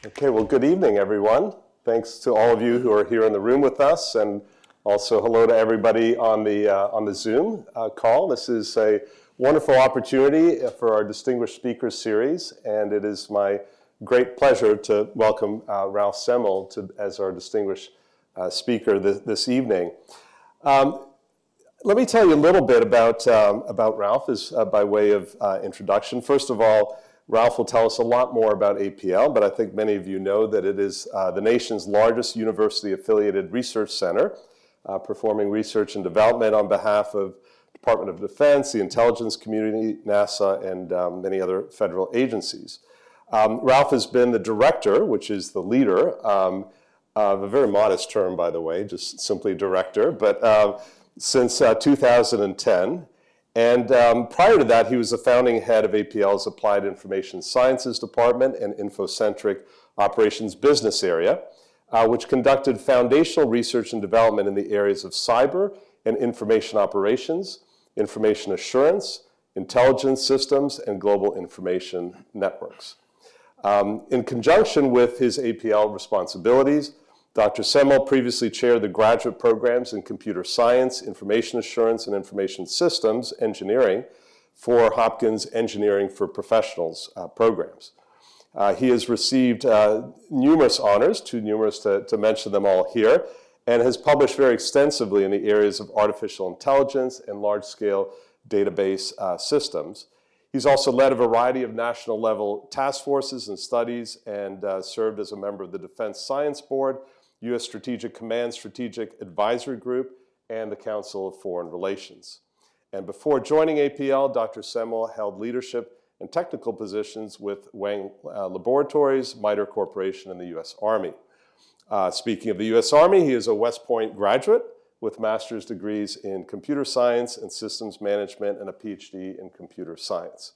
Okay, well, good evening, everyone. Thanks to all of you who are here in the room with us, and also hello to everybody on the Zoom call. This is a wonderful opportunity for our Distinguished Speakers Series, and it is my great pleasure to welcome Ralph Semmel as our distinguished speaker this evening. Let me tell you a little bit about Ralph by way of introduction. First of all, Ralph will tell us a lot more about APL, but I think many of you know that it is the nation's largest university-affiliated research center, performing research and development on behalf of the Department of Defense, the intelligence community, NASA, and many other federal agencies. Ralph has been the director, which is the leader, of a very modest term, by the way, just simply director, but since 2010. And prior to that, he was the founding head of APL's Applied Information Sciences Department and Infocentric Operations Business Area, which conducted foundational research and development in the areas of cyber and information operations, information assurance, intelligence systems, and global information networks. In conjunction with his APL responsibilities, Dr. Semmel previously chaired the graduate programs in computer science, information assurance, and information systems engineering for Hopkins Engineering for Professionals programs. He has received numerous honors, too numerous to mention them all here, and has published very extensively in the areas of artificial intelligence and large-scale database systems. He's also led a variety of national-level task forces and studies and served as a member of the Defense Science Board, U.S. Strategic Command Strategic Advisory Group, and the Council of Foreign Relations. And before joining APL, Dr. Semmel held leadership and technical positions with Wang Laboratories, MITRE Corporation, and the U.S. Army. Speaking of the U.S. Army, he is a West Point graduate with master's degrees in computer science and systems management and a PhD in computer science.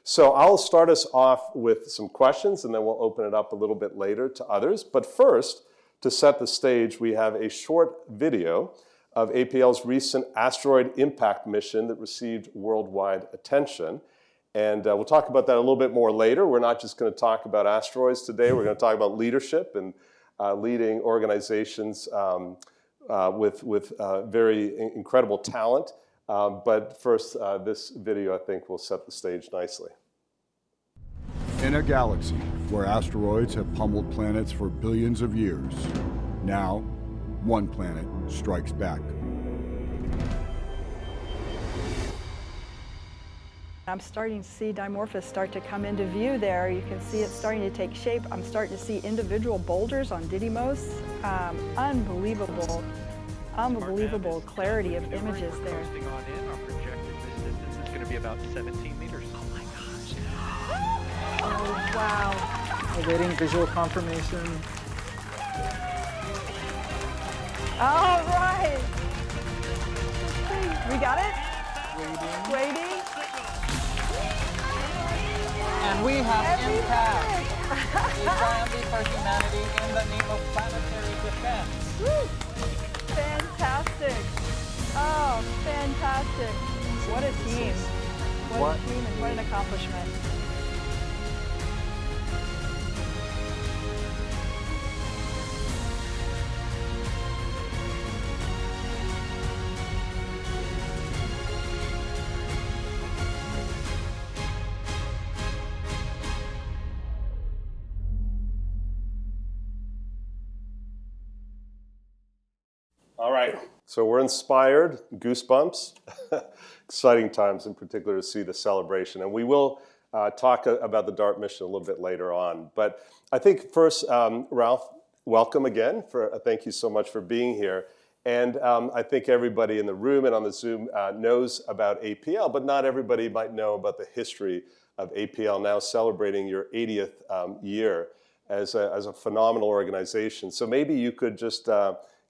So I'll start us off with some questions, and then we'll open it up a little bit later to others. But first, to set the stage, we have a short video of APL's recent asteroid impact mission that received worldwide attention. And we'll talk about that a little bit more later. We're not just going to talk about asteroids today. We're going to talk about leadership and leading organizations with very incredible talent. But first, this video, I think, will set the stage nicely. In a galaxy where asteroids have pummeled planets for billions of years, now one planet strikes back. I'm starting to see Dimorphos start to come into view there. You can see it starting to take shape. I'm starting to see individual boulders on Didymos. Unbelievable clarity of images there. Our projected distance is going to be about 17 meters. Oh my gosh. Oh, wow. Awaiting visual confirmation. All right. We got it? Waiting. And we have impact. A triumph for humanity in the name of planetary defense. Woo. Fantastic. Oh, fantastic. What a team. What a team and what an accomplishment. All right, so we're inspired, goosebumps, exciting times in particular to see the celebration. And we will talk about the DART mission a little bit later on. But I think first, Ralph, welcome again. Thank you so much for being here. And I think everybody in the room and on the Zoom knows about APL, but not everybody might know about the history of APL, now celebrating your 80th year as a phenomenal organization. So maybe you could just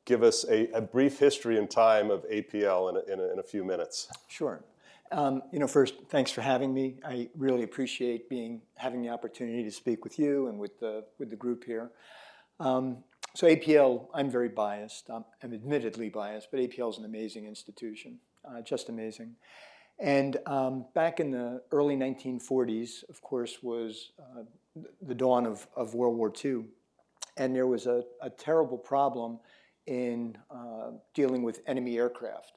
give us a brief history and time of APL in a few minutes. Sure. First, thanks for having me. I really appreciate having the opportunity to speak with you and with the group here. So APL, I'm very biased. I'm admittedly biased, but APL is an amazing institution, just amazing. And back in the early 1940s, of course, was the dawn of World War II. And there was a terrible problem in dealing with enemy aircraft.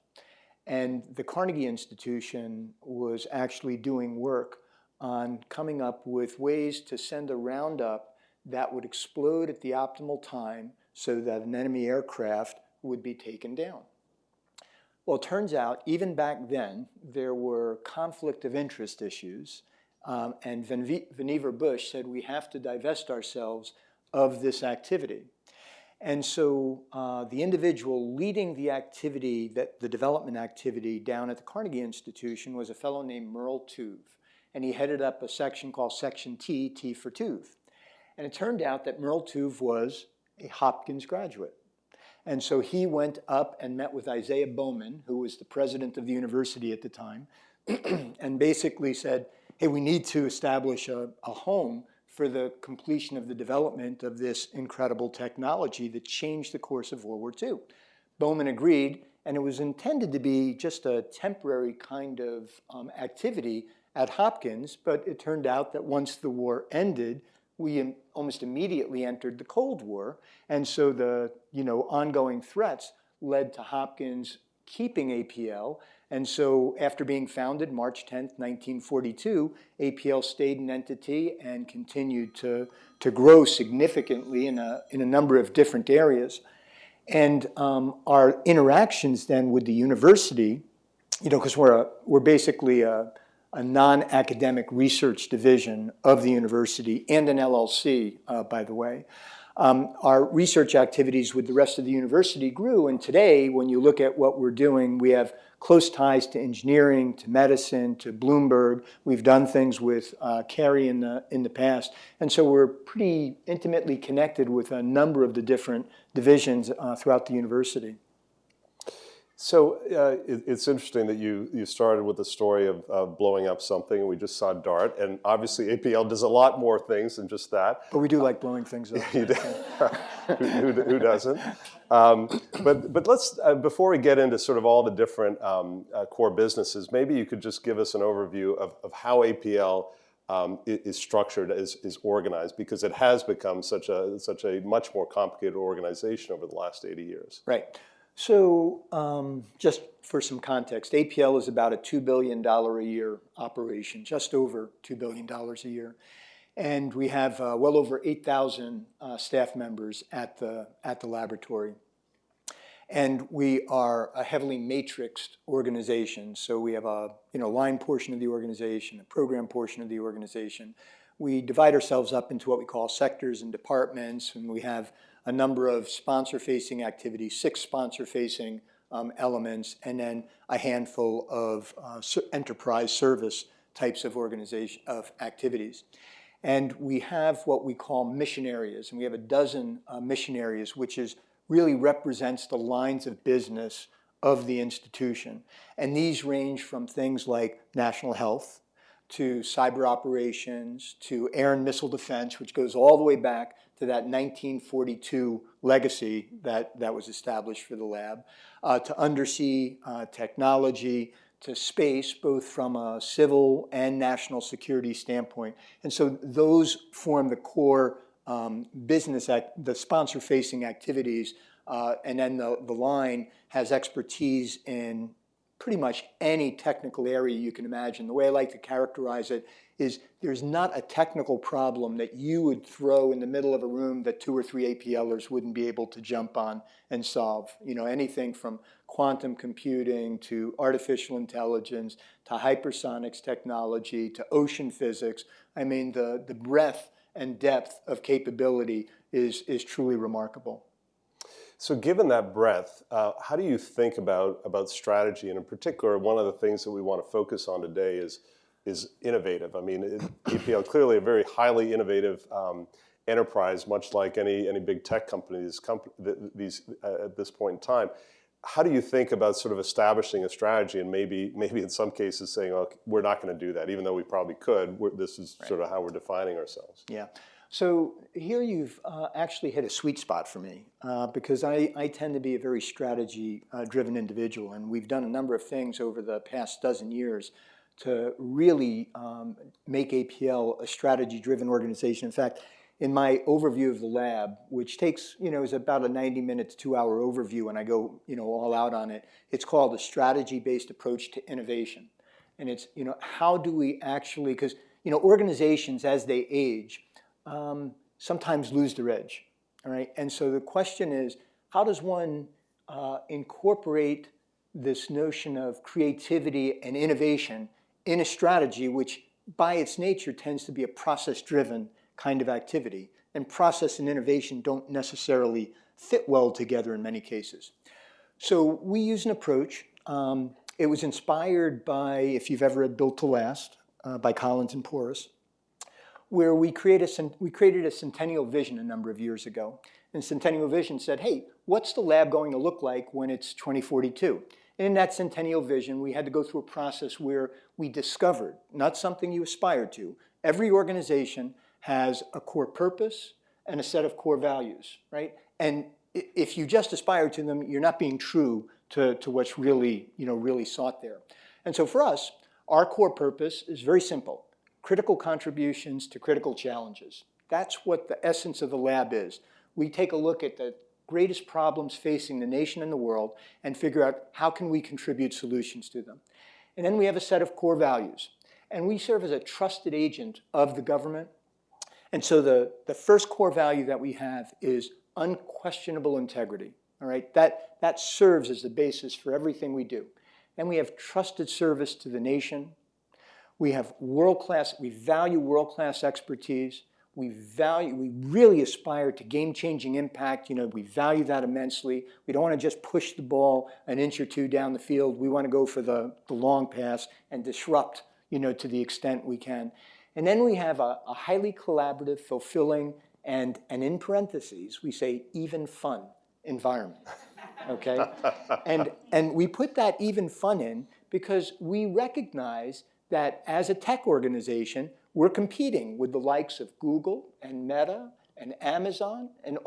And the Carnegie Institution was actually doing work on coming up with ways to send a roundup that would explode at the optimal time so that an enemy aircraft would be taken down. Well, it turns out, even back then, there were conflict of interest issues, and Vannevar Bush said we have to divest ourselves of this activity. And so the individual leading the activity, the development activity down at the Carnegie Institution was a fellow named Merle Tuve. And he headed up a section called Section T, T for Tuve. And it turned out that Merle Tuve was a Hopkins graduate. And so he went up and met with Isaiah Bowman, who was the president of the university at the time, and basically said, hey, we need to establish a home for the completion of the development of this incredible technology that changed the course of World War II. Bowman agreed, and it was intended to be just a temporary kind of activity at Hopkins, but it turned out that once the war ended, we almost immediately entered the Cold War, and so the ongoing threats led to Hopkins keeping APL. And so after being founded March 10th, 1942, APL stayed an entity and continued to grow significantly in a number of different areas. And our interactions then with the university, because we're basically a non-academic research division of the university and an LLC, by the way. Our research activities with the rest of the university grew, and today, when you look at what we're doing, we have close ties to engineering, to medicine, to Bloomberg. We've done things with Carey in the past, and so we're pretty intimately connected with a number of the different divisions throughout the university. So it's interesting that you started with the story of blowing up something. We just saw DART, and obviously APL does a lot more things than just that. But we do like blowing things up. You do. Who doesn't? But let's, before we get into sort of all the different core businesses, maybe you could just give us an overview of how APL is structured, is organized, because it has become such a much more complicated organization over the last 80 years. Right. So just for some context, APL is about a $2 billion a year operation, just over $2 billion a year. And we have well over 8,000 staff members at the laboratory. And we are a heavily matrixed organization. So we have a line portion of the organization, a program portion of the organization. We divide ourselves up into what we call sectors and departments, and we have a number of sponsor-facing activities, 6 sponsor-facing elements, and then a handful of enterprise service types of activities. And we have what we call mission areas, and we have a dozen mission areas, which really represents the lines of business of the institution. And these range from things like national health, to cyber operations, to air and missile defense, which goes all the way back to that 1942 legacy that was established for the lab, to undersea technology, to space, both from a civil and national security standpoint. And so those form the core business, the sponsor-facing activities, and then the line has expertise in pretty much any technical area you can imagine. The way I like to characterize it is there's not a technical problem that you would throw in the middle of a room that 2 or 3 APLers wouldn't be able to jump on and solve. Anything from quantum computing to artificial intelligence to hypersonics technology to ocean physics. I mean, the breadth and depth of capability is truly remarkable. So given that breadth, how do you think about strategy? And in particular, one of the things that we want to focus on today is innovative. I mean, APL clearly a very highly innovative enterprise, much like any big tech company, these at this point in time. How do you think about sort of establishing a strategy and maybe in some cases saying, oh, we're not going to do that, even though we probably could? This is sort of how we're defining ourselves. Yeah. So here you've actually hit a sweet spot for me because I tend to be a very strategy-driven individual, and we've done a number of things over the past dozen years to really make APL a strategy-driven organization. In fact, in my overview of the lab, which takes, is about a 90-minute to 2-hour overview, and I go, all out on it, it's called a strategy-based approach to innovation. And it's, how do we actually, because, organizations as they age sometimes lose their edge, all right? And so the question is, how does one incorporate this notion of creativity and innovation in a strategy which by its nature tends to be a process-driven kind of activity, and process and innovation don't necessarily fit well together in many cases. So we use an approach. It was inspired by, if you've ever read Built to Last, by Collins and Porras, where we created a centennial vision a number of years ago. And Centennial Vision said, hey, what's the lab going to look like when it's 2042? And in that centennial vision, we had to go through a process where we discovered, not something you aspire to, every organization has a core purpose and a set of core values, right? And if you just aspire to them, you're not being true to what's really, really sought there. And so for us, our core purpose is very simple: critical contributions to critical challenges. That's what the essence of the lab is. We take a look at the greatest problems facing the nation and the world and figure out how can we contribute solutions to them. And then we have a set of core values. And we serve as a trusted agent of the government. And so the first core value that we have is unquestionable integrity. All right, that serves as the basis for everything we do. And we have trusted service to the nation. We have we value world-class expertise. We really aspire to game-changing impact. We value that immensely. We don't want to just push the ball an inch or two down the field. We want to go for the long pass and disrupt, to the extent we can. And then we have a highly collaborative, fulfilling, and in parentheses, we say even fun environment, okay? And we put that even fun in because we recognize that as a tech organization, we're competing with the likes of Google and Meta and Amazon and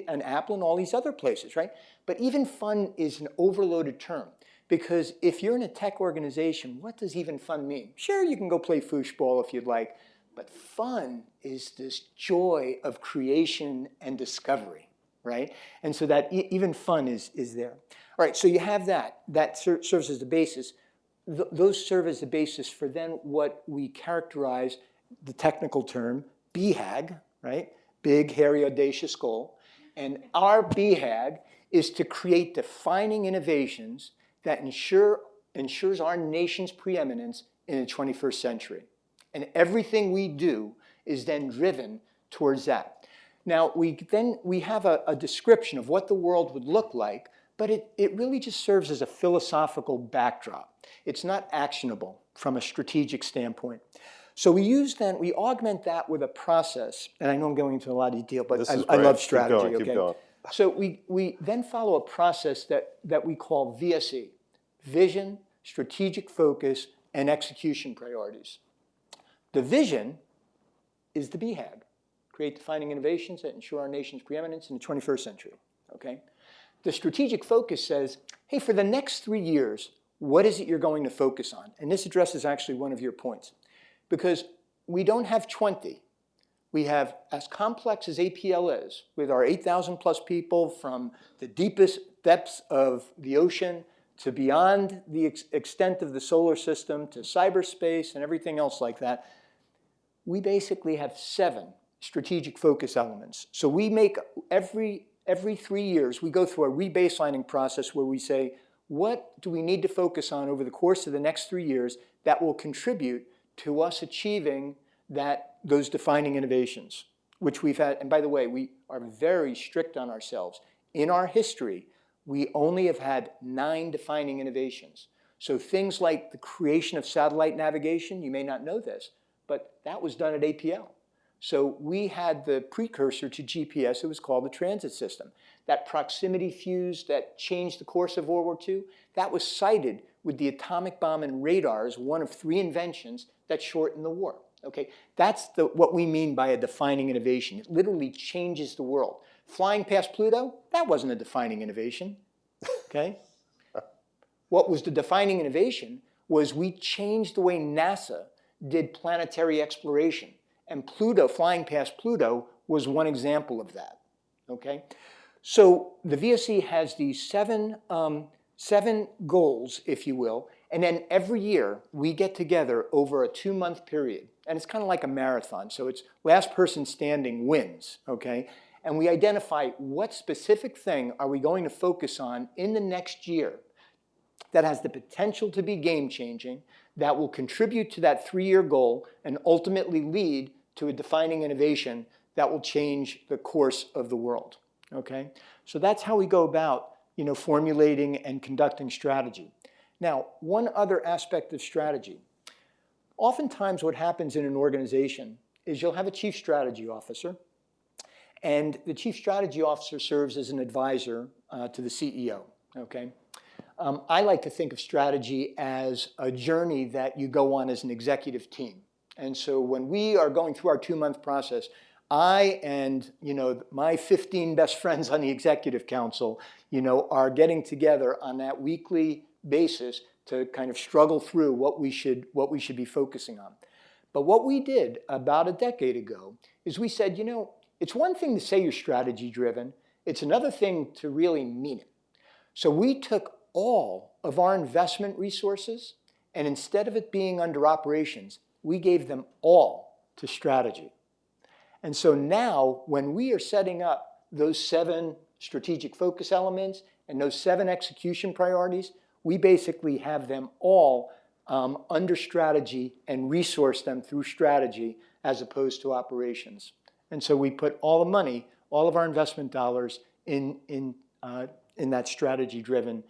and Apple and all these other places, right? But even fun is an overloaded term because if you're in a tech organization, what does even fun mean? Sure, you can go play foosball if you'd like, but fun is this joy of creation and discovery, right? And so that even fun is there. All right, so you have that. That serves as the basis. Those serve as the basis for then what we characterize the technical term BHAG, right? Big, hairy, audacious goal. And our BHAG is to create defining innovations that ensures our nation's preeminence in the 21st century. And everything we do is then driven towards that. Now, we have a description of what the world would look like, but it really just serves as a philosophical backdrop. It's not actionable from a strategic standpoint. So we augment that with a process, and I know I'm going into a lot of detail, but I love strategy. Keep going. So we then follow a process that we call VSE, Vision, Strategic Focus, and Execution Priorities. The vision is the BHAG, create defining innovations that ensure our nation's preeminence in the 21st century, okay? The strategic focus says, hey, for the next 3 years, what is it you're going to focus on? And this addresses actually one of your points. Because we don't have 20. We have, as complex as APL is, with our 8,000 plus people from the deepest depths of the ocean to beyond the extent of the solar system to cyberspace and everything else like that, we basically have 7 strategic focus elements. So we make every 3 years, we go through a rebaselining process where we say, what do we need to focus on over the course of the next 3 years that will contribute to us achieving those defining innovations, which we've had. And by the way, we are very strict on ourselves. In our history, we only have had 9 defining innovations. So things like the creation of satellite navigation, you may not know this, but that was done at APL. So we had the precursor to GPS. It was called the transit system. That proximity fuse that changed the course of World War II, that was cited with the atomic bomb and radar as one of 3 inventions that shortened the war. Okay, that's what we mean by a defining innovation. It literally changes the world. Flying past Pluto, that wasn't a defining innovation. Okay, what was the defining innovation was we changed the way NASA did planetary exploration. And Pluto, flying past Pluto, was one example of that, okay? So the VSE has these seven goals, if you will, and then every year we get together over a 2-month period. And it's kind of like a marathon, so it's last person standing wins, okay? And we identify what specific thing are we going to focus on in the next year that has the potential to be game-changing, that will contribute to that 3-year goal, and ultimately lead to a defining innovation that will change the course of the world, okay? So that's how we go about, formulating and conducting strategy. Now, one other aspect of strategy. Oftentimes what happens in an organization is you'll have a chief strategy officer, and the chief strategy officer serves as an advisor to the CEO, okay? I like to think of strategy as a journey that you go on as an executive team. And so when we are going through our 2-month process, I and my 15 best friends on the executive council, are getting together on that weekly basis to kind of struggle through what we should be focusing on. But what we did about a decade ago is we said, it's one thing to say you're strategy driven, it's another thing to really mean it. So we took all of our investment resources, and instead of it being under operations, we gave them all to strategy. And so now, when we are setting up those 7 strategic focus elements and those 7 execution priorities, we basically have them all under strategy and resource them through strategy as opposed to operations. And so we put all the money, all of our investment dollars in that strategy-driven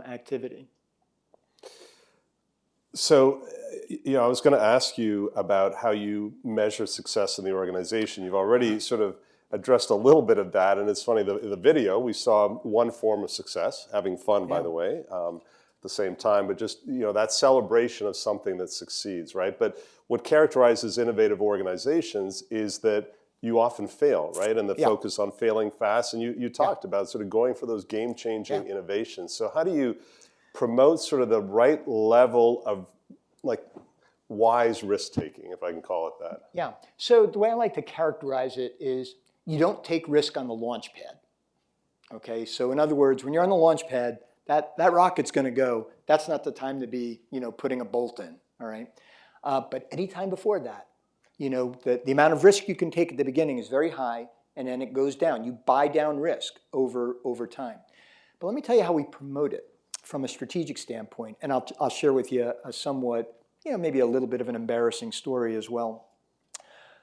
activity. So, I was going to ask you about how you measure success in the organization. You've already sort of addressed a little bit of that, and it's funny, the video, we saw one form of success, having fun, by the way, at the same time, but just, that celebration of something that succeeds, right? But what characterizes innovative organizations is that you often fail, right? And the focus on failing fast, and you talked about sort of going for those game-changing innovations. So how do you promote sort of the right level of wise risk-taking, if I can call it that? Yeah, so the way I like to characterize it is you don't take risk on the launch pad, okay? So in other words, when you're on the launch pad, that rocket's gonna go. That's not the time to be, putting a bolt in, all right? But any time before that, the amount of risk you can take at the beginning is very high, and then it goes down. You buy down risk over time. But let me tell you how we promote it from a strategic standpoint, and I'll share with you a somewhat, maybe a little bit of an embarrassing story as well.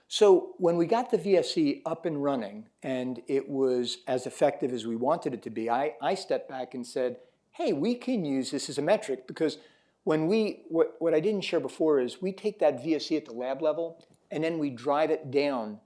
So when we got the VSE up and running, and it was as effective as we wanted it to be, I stepped back and said, hey, we can use this as a metric, because when what I didn't share before is we take that VSE at the lab level, and then we drive it down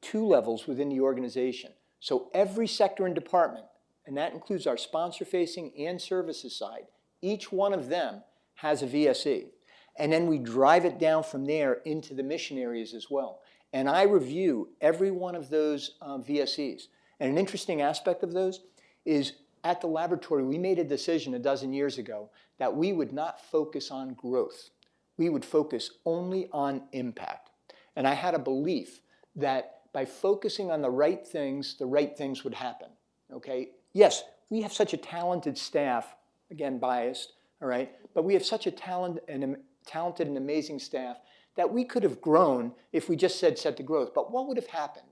2 levels within the organization. So every sector and department, and that includes our sponsor-facing and services side, each one of them has a VSE. And then we drive it down from there into the mission areas as well. And I review every one of those VSEs. And an interesting aspect of those is at the laboratory, we made a decision a dozen years ago that we would not focus on growth. We would focus only on impact. And I had a belief that by focusing on the right things would happen, okay? Yes, we have such a talented staff, again, biased, all right? But we have such a talented and amazing staff that we could have grown if we just said set the growth. But what would have happened?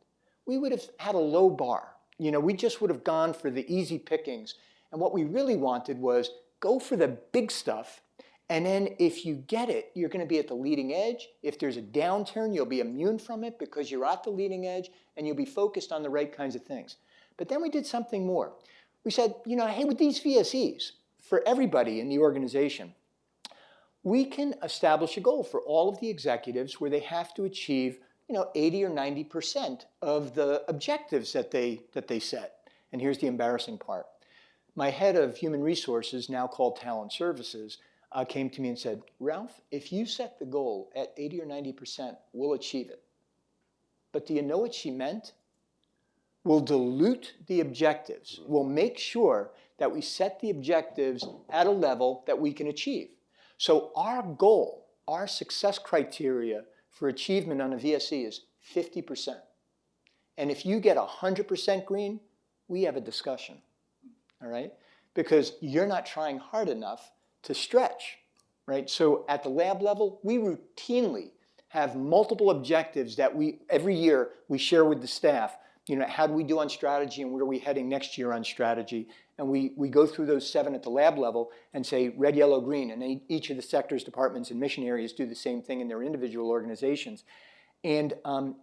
We would have had a low bar. We just would have gone for the easy pickings. And what we really wanted was go for the big stuff. And then if you get it, you're going to be at the leading edge. If there's a downturn, you'll be immune from it because you're at the leading edge and you'll be focused on the right kinds of things. But then we did something more. We said, hey, with these VSEs, for everybody in the organization, we can establish a goal for all of the executives where they have to achieve 80 or 90% of the objectives that they set. And here's the embarrassing part. My head of human resources, now called talent services, came to me and said, Ralph, if you set the goal at 80 or 90%, we'll achieve it. But do you know what she meant? We'll dilute the objectives. We'll make sure that we set the objectives at a level that we can achieve. So our goal, our success criteria for achievement on a VSE is 50%. And if you get 100% green, we have a discussion, all right? Because you're not trying hard enough to stretch, right? So at the lab level, we routinely have multiple objectives that every year we share with the staff. You know, how do we do on strategy and where are we heading next year on strategy? And we go through those 7 at the lab level and say red, yellow, green. And each of the sectors, departments, and mission areas do the same thing in their individual organizations. And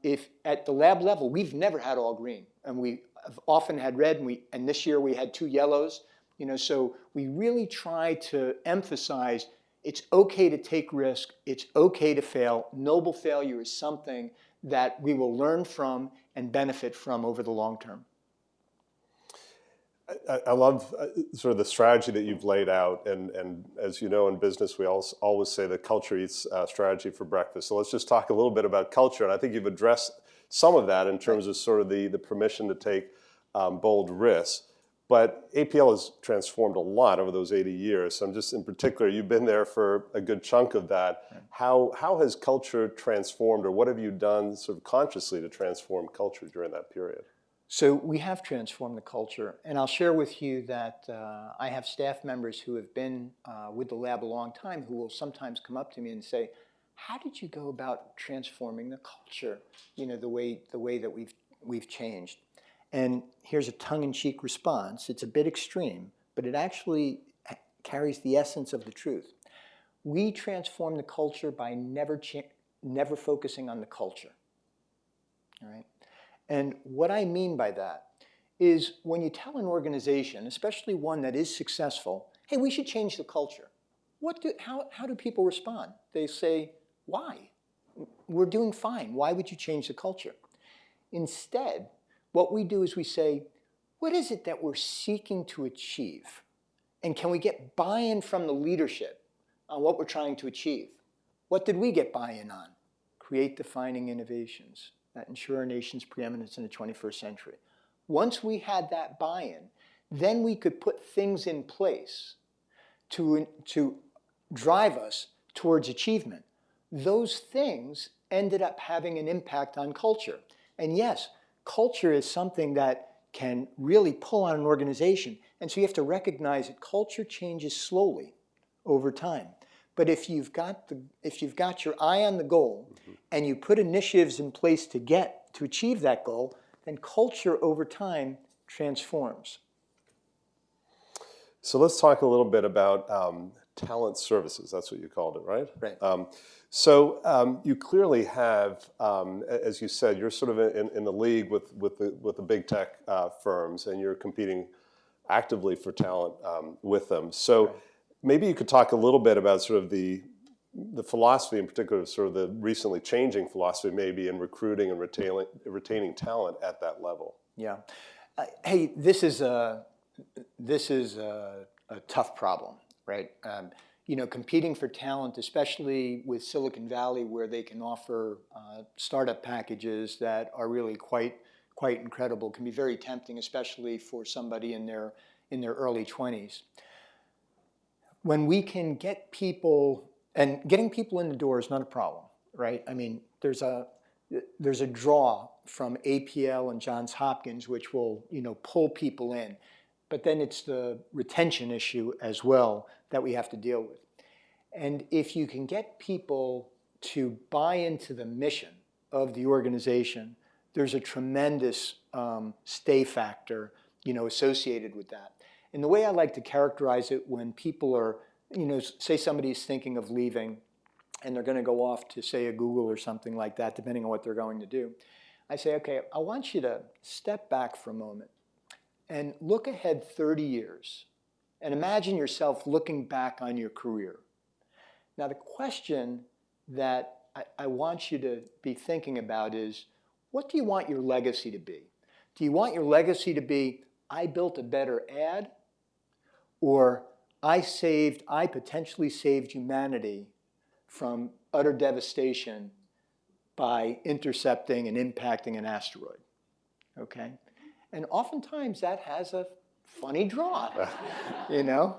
if at the lab level, we've never had all green. And we have often had red, and this year we had 2 yellows. You know, so we really try to emphasize it's okay to take risk. It's okay to fail. Noble failure is something that we will learn from and benefit from over the long term. I love sort of the strategy that you've laid out, and as you know, in business, we always say that culture eats strategy for breakfast. So let's just talk a little bit about culture, and I think you've addressed some of that in terms of sort of the permission to take bold risks. But APL has transformed a lot over those 80 years. So I'm just, in particular, you've been there for a good chunk of that. How has culture transformed, or what have you done sort of consciously to transform culture during that period? So we have transformed the culture, and I'll share with you that I have staff members who have been with the lab a long time who will sometimes come up to me and say, how did you go about transforming the culture, you know, the way that we've changed? And here's a tongue-in-cheek response. It's a bit extreme, but it actually carries the essence of the truth. We transform the culture by never focusing on the culture, all right? And what I mean by that is when you tell an organization, especially one that is successful, hey, we should change the culture. How do people respond? They say, why? We're doing fine. Why would you change the culture? Instead, what we do is we say, what is it that we're seeking to achieve? And can we get buy-in from the leadership on what we're trying to achieve? What did we get buy-in on? Create defining innovations that ensure our nation's preeminence in the 21st century. Once we had that buy-in, then we could put things in place to drive us towards achievement. Those things ended up having an impact on culture. And yes, culture is something that can really pull on an organization. And so you have to recognize that culture changes slowly over time. But if you've got your eye on the goal and you put initiatives in place to achieve that goal, then culture over time transforms. So let's talk a little bit about talent services. That's what you called it, right? Right. So you clearly have, as you said, you're sort of in the league with the big tech firms, and you're competing actively for talent with them. So. Right. Maybe you could talk a little bit about sort of the philosophy, in particular, sort of the recently changing philosophy, maybe in recruiting and retaining talent at that level. Yeah, hey, this is a tough problem, right? You know, competing for talent, especially with Silicon Valley, where they can offer startup packages that are really quite incredible, can be very tempting, especially for somebody in their early 20s. When we can get people, and getting people in the door is not a problem, right? I mean, there's a draw from APL and Johns Hopkins which will, you know, pull people in, but then it's the retention issue as well that we have to deal with. And if you can get people to buy into the mission of the organization, there's a tremendous stay factor, you know, associated with that. And the way I like to characterize it when people are, you know, say somebody's thinking of leaving and they're going to go off to, say, a Google or something like that, depending on what they're going to do. I say, okay, I want you to step back for a moment and look ahead 30 years and imagine yourself looking back on your career. Now, the question that I want you to be thinking about is, what do you want your legacy to be? Do you want your legacy to be, I built a better ad, or I potentially saved humanity from utter devastation by intercepting and impacting an asteroid, okay? And oftentimes that has a funny draw, you know?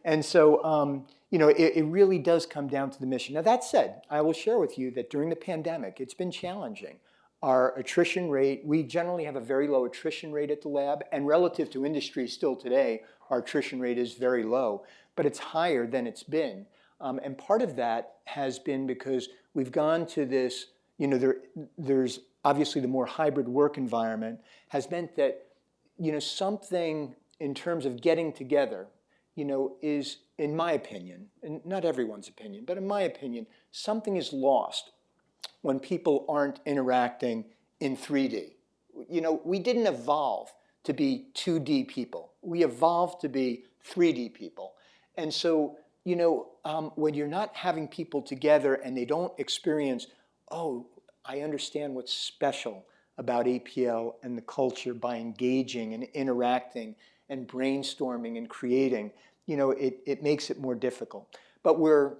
And so, it really does come down to the mission. Now, that said, I will share with you that during the pandemic, it's been challenging. Our attrition rate, we generally have a very low attrition rate at the lab, and relative to industry still today, our attrition rate is very low, but it's higher than it's been. And part of that has been because we've gone to this, there's obviously the more hybrid work environment has meant that, something in terms of getting together, is, in my opinion, and not everyone's opinion, but in my opinion, something is lost when people aren't interacting in 3D. We didn't evolve to be 2D people. We evolved to be 3D people. And so, when you're not having people together and they don't experience, oh, I understand what's special about APL and the culture by engaging and interacting and brainstorming and creating, it makes it more difficult. But we're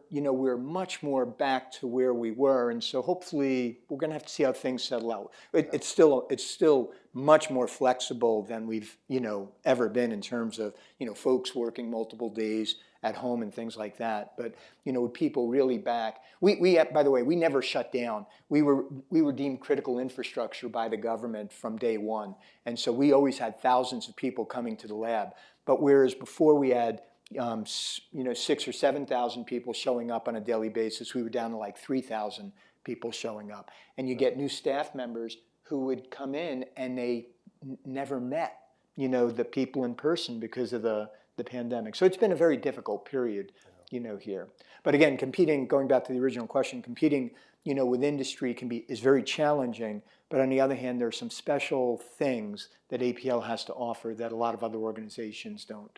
much more back to where we were, and so hopefully we're going to have to see how things settle out. It's still much more flexible than we've ever been in terms of folks working multiple days at home and things like that. But with people really back, we by the way, we never shut down. We were deemed critical infrastructure by the government from day one, and so we always had thousands of people coming to the lab. But whereas before we had 6,000 or 7,000 people showing up on a daily basis, we were down to like 3,000 people showing up. And you get new staff members who would come in and they never met, the people in person because of the pandemic. So it's been a very difficult period, here. But again, going back to the original question, competing, with industry is very challenging. But on the other hand, there are some special things that APL has to offer that a lot of other organizations don't.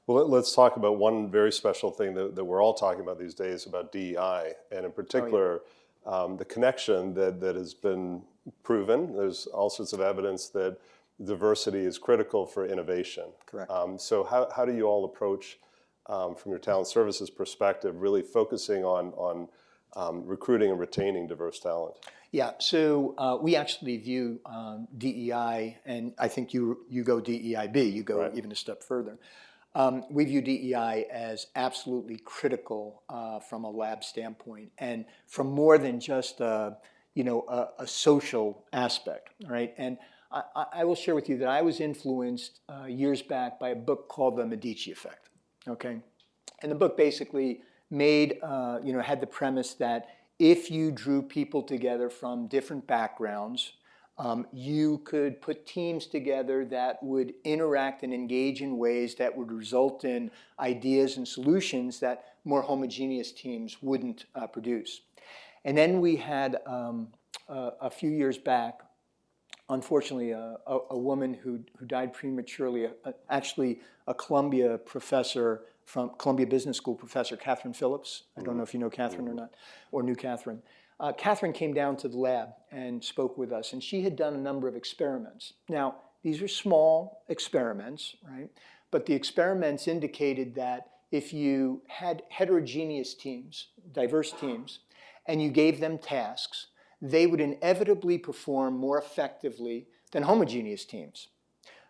Well, let's talk about one very special thing that we're all talking about these days about DEI, and in particular, the connection that has been proven. There's all sorts of evidence that diversity is critical for innovation. Correct. So how do you all approach, from your talent services perspective, really focusing on recruiting and retaining diverse talent? Yeah, so we actually view DEI, and I think you go DEIB, you go even a step further. We view DEI as absolutely critical from a lab standpoint, and from more than just a social aspect, right? And I will share with you that I was influenced years back by a book called The Medici Effect, okay? And the book basically had the premise that if you drew people together from different backgrounds, you could put teams together that would interact and engage in ways that would result in ideas and solutions that more homogeneous teams wouldn't produce. And then we had, a few years back, unfortunately, a woman who died prematurely, actually a Columbia professor from Columbia Business School professor, Catherine Phillips. I don't know if you know Catherine or not, or knew Catherine. Catherine came down to the lab and spoke with us, and she had done a number of experiments. Now, these are small experiments, right? But the experiments indicated that if you had heterogeneous teams, diverse teams, and you gave them tasks, they would inevitably perform more effectively than homogeneous teams.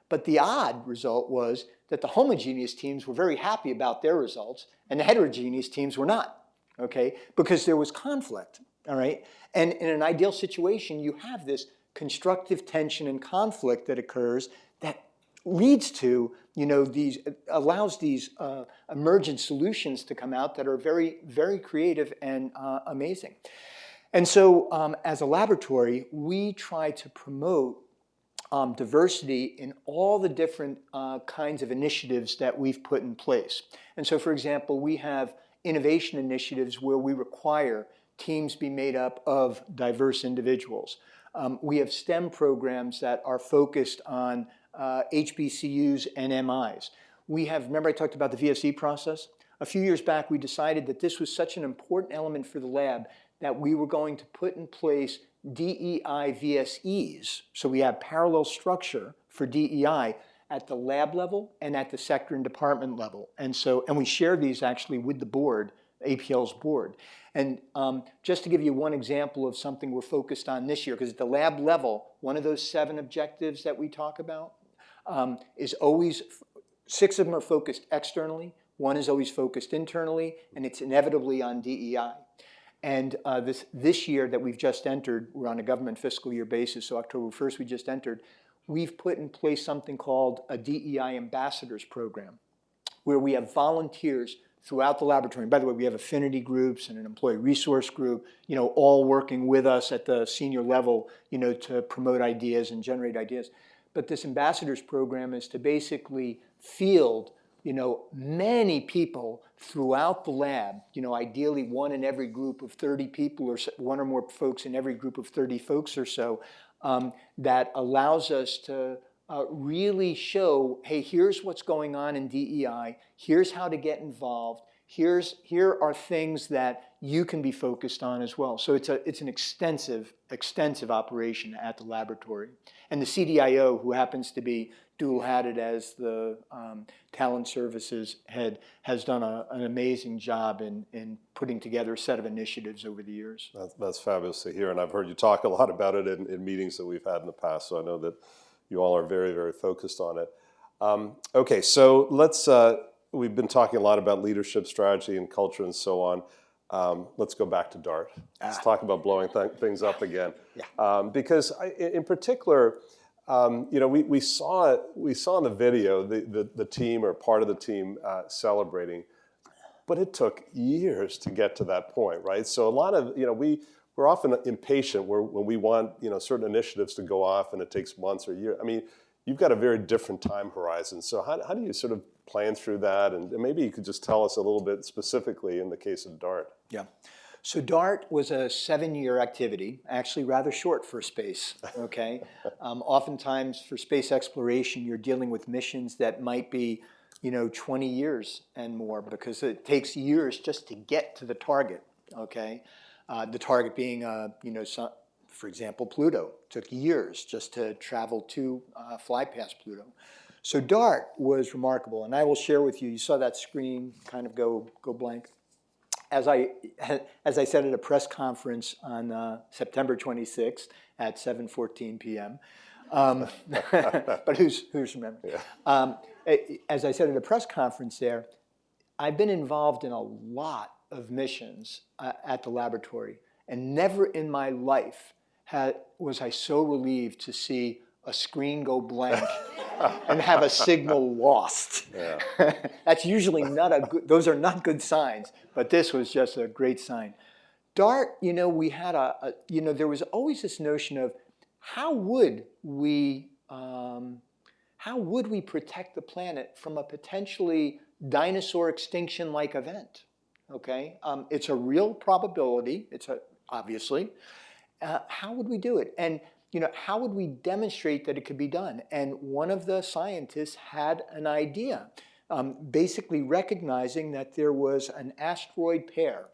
But the odd result was that the homogeneous teams were very happy about their results, and the heterogeneous teams were not, okay? Because there was conflict. All right, and in an ideal situation, you have this constructive tension and conflict that occurs that leads to, allows these emergent solutions to come out that are very, very creative and amazing. And so, as a laboratory, we try to promote diversity in all the different kinds of initiatives that we've put in place. And so, for example, we have innovation initiatives where we require teams be made up of diverse individuals. We have STEM programs that are focused on HBCUs and MIs. Remember I talked about the VSE process? A few years back, we decided that this was such an important element for the lab that we were going to put in place DEI VSEs. So we have parallel structure for DEI at the lab level and at the sector and department level. And we share these actually with the board, APL's board. And just to give you one example of something we're focused on this year, because at the lab level, one of those 7 objectives that we talk about is always, 6 of them are focused externally, One is always focused internally, and it's inevitably on DEI. And this year that we've just entered, we're on a government fiscal year basis, so October 1st we just entered, we've put in place something called a DEI ambassadors program, where we have volunteers throughout the laboratory. And by the way, we have affinity groups and an employee resource group, all working with us at the senior level, to promote ideas and generate ideas. But this ambassadors program is to basically field, many people throughout the lab, ideally one in every group of 30 people or one or more folks in every group of 30 folks or so, that allows us to really show, hey, here's what's going on in DEI, here's how to get involved, here are things that you can be focused on as well. So it's an extensive operation at the laboratory. And the CDIO, who happens to be dual-hatted as the talent services head, has done an amazing job in putting together a set of initiatives over the years. That's fabulous to hear, and I've heard you talk a lot about it in meetings that we've had in the past, so I know that you all are very, very focused on it. Okay, so we've been talking a lot about leadership, strategy, and culture and so on. Let's go back to DART. Let's talk about blowing things up again. Yeah. Because in particular, we saw in the video the team or part of the team celebrating, but it took years to get to that point, right? So a lot of, we're often impatient when we want, certain initiatives to go off and it takes months or years. I mean, you've got a very different time horizon. So how do you sort of plan through that? And maybe you could just tell us a little bit specifically in the case of DART. Yeah. So DART was a 7-year activity, actually rather short for space, okay? Oftentimes for space exploration, you're dealing with missions that might be, 20 years and more, because it takes years just to get to the target, okay? The target being, for example, Pluto. It took years just to travel to fly past Pluto. So DART was remarkable, and I will share with you, you saw that screen kind of go blank. As I said at a press conference on September 26th at 7:14 p.m., but who's remembering? Yeah. As I said at a press conference there, I've been involved in a lot of missions at the laboratory, and never in my life was I so relieved to see a screen go blank and have a signal lost. Yeah. That's usually those are not good signs, but this was just a great sign. DART, we had there was always this notion of how would we protect the planet from a potentially dinosaur extinction-like event? Okay, it's a real probability. Obviously. How would we do it? And how would we demonstrate that it could be done? And one of the scientists had an idea, basically recognizing that there was an asteroid pair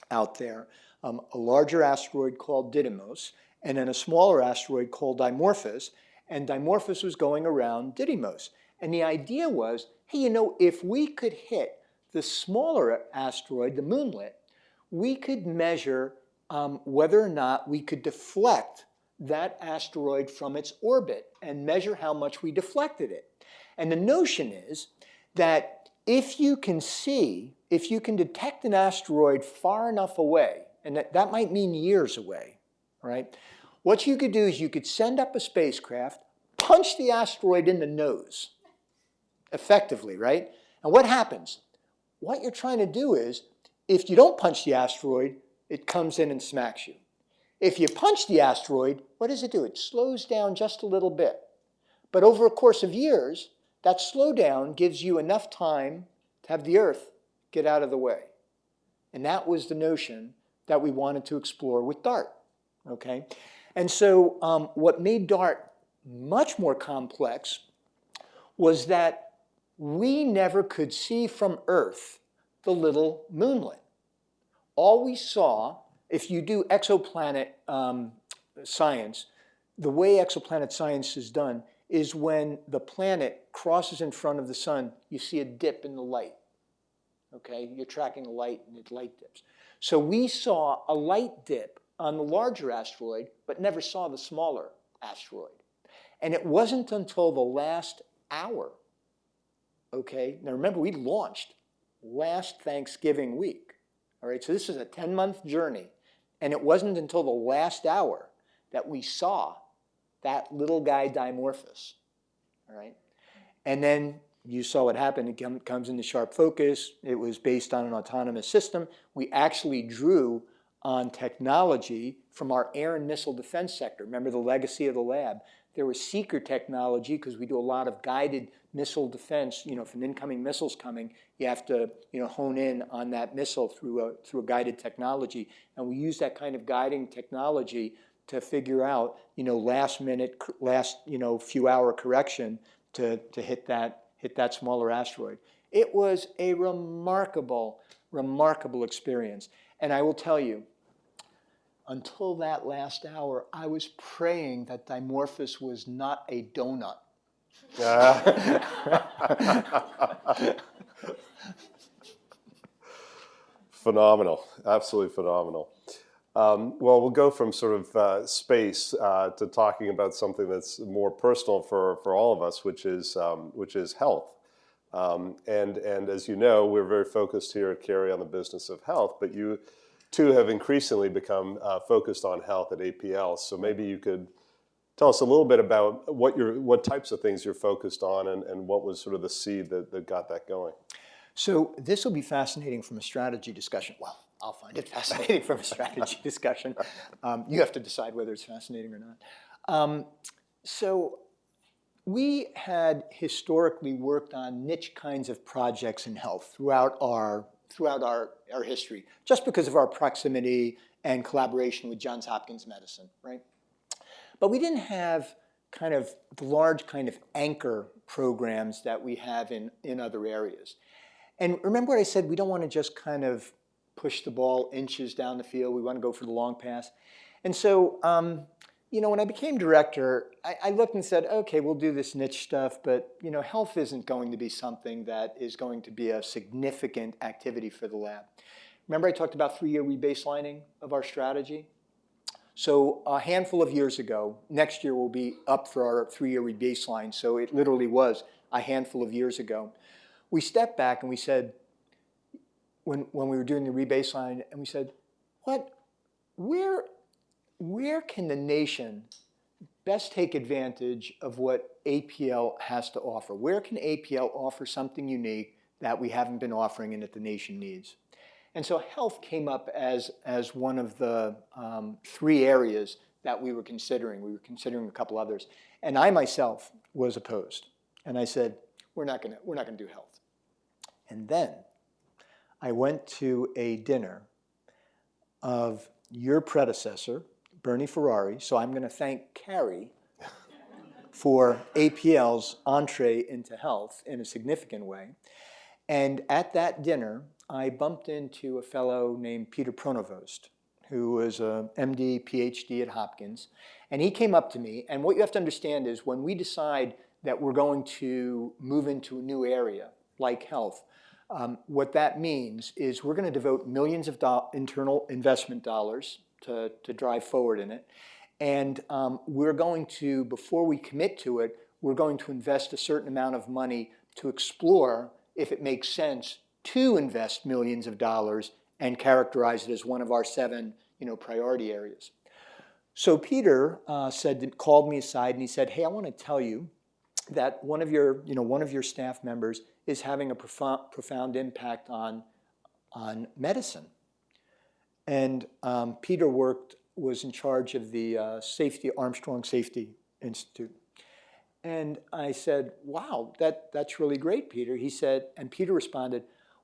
out there, a larger asteroid called Didymos, and then a smaller asteroid called Dimorphos, and Dimorphos was going around Didymos. And the idea was, hey, if we could hit the smaller asteroid, the moonlet, we could measure whether or not we could deflect that asteroid from its orbit and measure how much we deflected it. And the notion is that if you can detect an asteroid far enough away, and that might mean years away, right? What you could do is you could send up a spacecraft, punch the asteroid in the nose, effectively, right? And what happens? What you're trying to do is, if you don't punch the asteroid, it comes in and smacks you. If you punch the asteroid, what does it do? It slows down just a little bit. But over a course of years, that slowdown gives you enough time to have the Earth get out of the way. And that was the notion that we wanted to explore with DART, okay? And so what made DART much more complex was that we never could see from Earth the little moonlet. All we saw, if you do exoplanet science, the way exoplanet science is done is when the planet crosses in front of the sun, you see a dip in the light. Okay, you're tracking a light and the light dips. So we saw a light dip on the larger asteroid, but never saw the smaller asteroid. And it wasn't until the last hour, okay, now remember we launched last Thanksgiving week. All right, so this is a 10-month journey. And it wasn't until the last hour that we saw that little guy Dimorphos. All right, and then you saw what happened. It comes into sharp focus. It was based on an autonomous system. We actually drew on technology from our air and missile defense sector. Remember the legacy of the lab? There was seeker technology because we do a lot of guided missile defense. You know, if an incoming missile's coming, you have to, hone in on that missile through a guided technology. And we use that kind of guiding technology to figure out, last minute, few hour correction to hit that smaller asteroid. It was a remarkable, remarkable experience. And I will tell you, until that last hour, I was praying that Dimorphos was not a donut. Phenomenal, absolutely phenomenal. Well, we'll go from sort of space to talking about something that's more personal for all of us, which is health. And as you know, we're very focused here at Carey on the business of health, but you too have increasingly become focused on health at APL. So maybe you could tell us a little bit about what types of things you're focused on and what was sort of the seed that got that going. So this will be fascinating from a strategy discussion. Well, I'll find it fascinating from a strategy discussion. You have to decide whether it's fascinating or not. So we had historically worked on niche kinds of projects in health throughout our history, just because of our proximity and collaboration with Johns Hopkins Medicine, right? But we didn't have kind of the large kind of anchor programs that we have in other areas. And remember what I said, we don't want to just kind of push the ball inches down the field. We want to go for the long pass. And so, when I became director, I looked and said, okay, we'll do this niche stuff, but health isn't going to be something that is going to be a significant activity for the lab. Remember I talked about 3-year rebaselining of our strategy? So a handful of years ago, next year will be up for our 3-year rebaseline, so it literally was a handful of years ago. We stepped back and we said, when we were doing the rebaseline, and we said, where can the nation best take advantage of what APL has to offer? Where can APL offer something unique that we haven't been offering and that the nation needs? And so health came up as one of the 3 areas that we were considering. We were considering a couple others. And I myself was opposed. And I said, we're not gonna do health. And then I went to a dinner of your predecessor, Bernie Ferrari. So I'm going to thank Carey for APL's entree into health in a significant way. And at that dinner, I bumped into a fellow named Peter Pronovost, who was a MD, PhD at Hopkins. And he came up to me. And what you have to understand is when we decide that we're going to move into a new area like health, what that means is we're going to devote millions of internal investment dollars to drive forward in it. And we're going to, before we commit to it, we're going to invest a certain amount of money to explore if it makes sense to invest millions of dollars and characterize it as one of our 7 priority areas. So Peter called me aside and he said, hey, I want to tell you that one of your staff members is having a profound impact on medicine. And Peter was in charge of the Armstrong Safety Institute. And I said, wow, that's really great, Peter. He said, and Peter responded,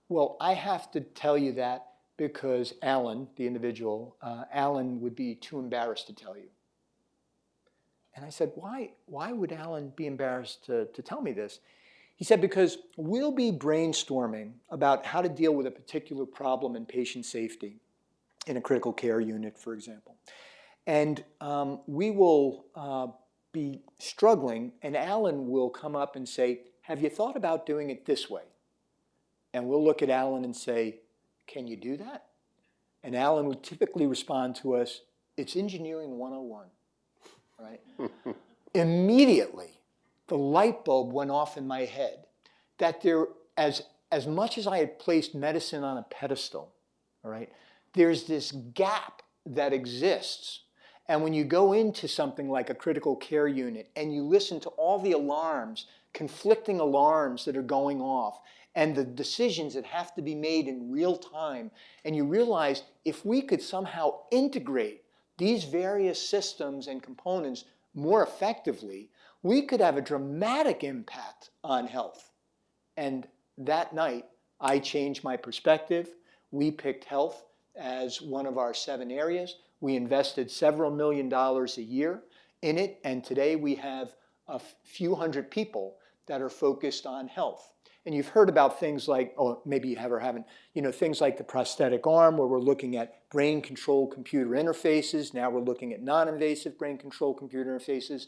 well, I have to tell you that because Alan, the individual, Alan would be too embarrassed to tell you. And I said, why would Alan be embarrassed to tell me this? He said, because we'll be brainstorming about how to deal with a particular problem in patient safety in a critical care unit, for example. And we will be struggling, and Alan will come up and say, have you thought about doing it this way? And we'll look at Alan and say, can you do that? And Alan would typically respond to us, it's engineering 101, right? Immediately, the light bulb went off in my head that there, as as much as I had placed medicine on a pedestal, all right, there's this gap that exists. And when you go into something like a critical care unit and you listen to all the alarms, conflicting alarms that are going off, and the decisions that have to be made in real time, and you realize if we could somehow integrate these various systems and components more effectively, we could have a dramatic impact on health. And that night, I changed my perspective. We picked health as one of our 7 areas. We invested several $1 million a year in it, and today we have a few hundred people that are focused on health. And you've heard about things like, oh, maybe you have or haven't, things like the prosthetic arm, where we're looking at brain-control computer interfaces. Now we're looking at non-invasive brain-control computer interfaces.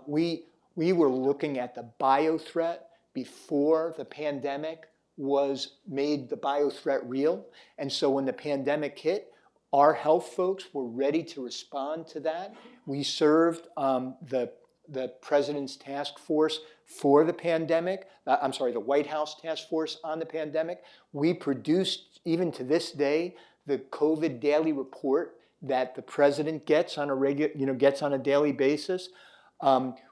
We were looking at the biothreat before the pandemic made the biothreat real. And so when the pandemic hit, our health folks were ready to respond to that. We served the President's task force for the pandemic, the White House task force on the pandemic. We produced, even to this day, the COVID daily report that the President gets on a daily basis.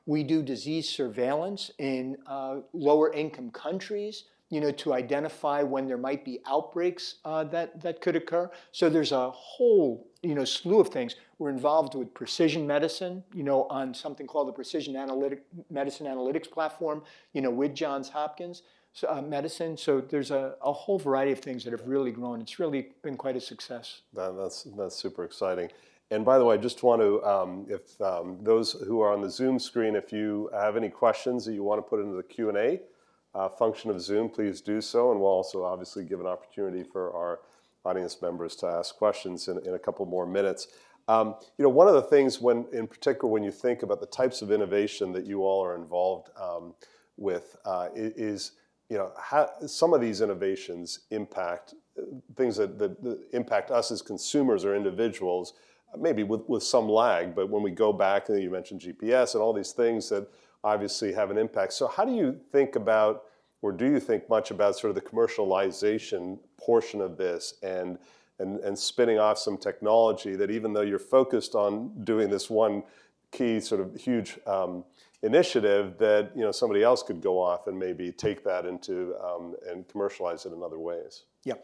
We do disease surveillance in lower income countries, to identify when there might be outbreaks that could occur. So there's a whole, slew of things. We're involved with precision medicine, on something called the Precision Medicine Analytics Platform, with Johns Hopkins Medicine. So there's a whole variety of things that have really grown. It's really been quite a success. That's super exciting. And by the way, I just want to, if those who are on the Zoom screen, if you have any questions that you want to put into the Q&A function of Zoom, please do so. And we'll also obviously give an opportunity for our audience members to ask questions in a couple more minutes. One of the things in particular, when you think about the types of innovation that you all are involved with, is how some of these innovations impact things that impact us as consumers or individuals, maybe with some lag, but when we go back, and you mentioned GPS and all these things that obviously have an impact. So how do you think about, or do you think much about sort of the commercialization portion of this and spinning off some technology that, even though you're focused on doing this one key sort of huge initiative, that somebody else could go off and maybe take that into and commercialize it in other ways? Yeah.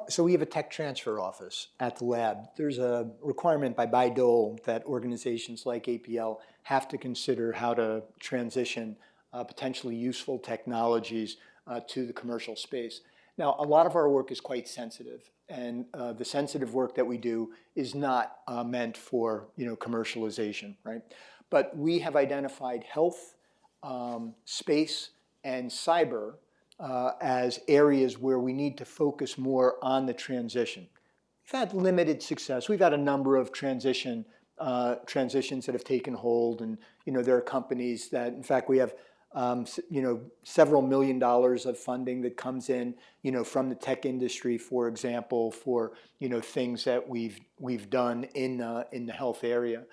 So we have a tech transfer office at the lab. There's a requirement by Bayh-Dole that organizations like APL have to consider how to transition potentially useful technologies to the commercial space. Now, a lot of our work is quite sensitive, and the sensitive work that we do is not meant for commercialization, right? But we have identified health, space, and cyber as areas where we need to focus more on the transition. We've had limited success. We've had a number of transitions that have taken hold, and there are companies that, in fact, we have several $1 million of funding that comes in, from the tech industry, for example, for things that we've done in the health area.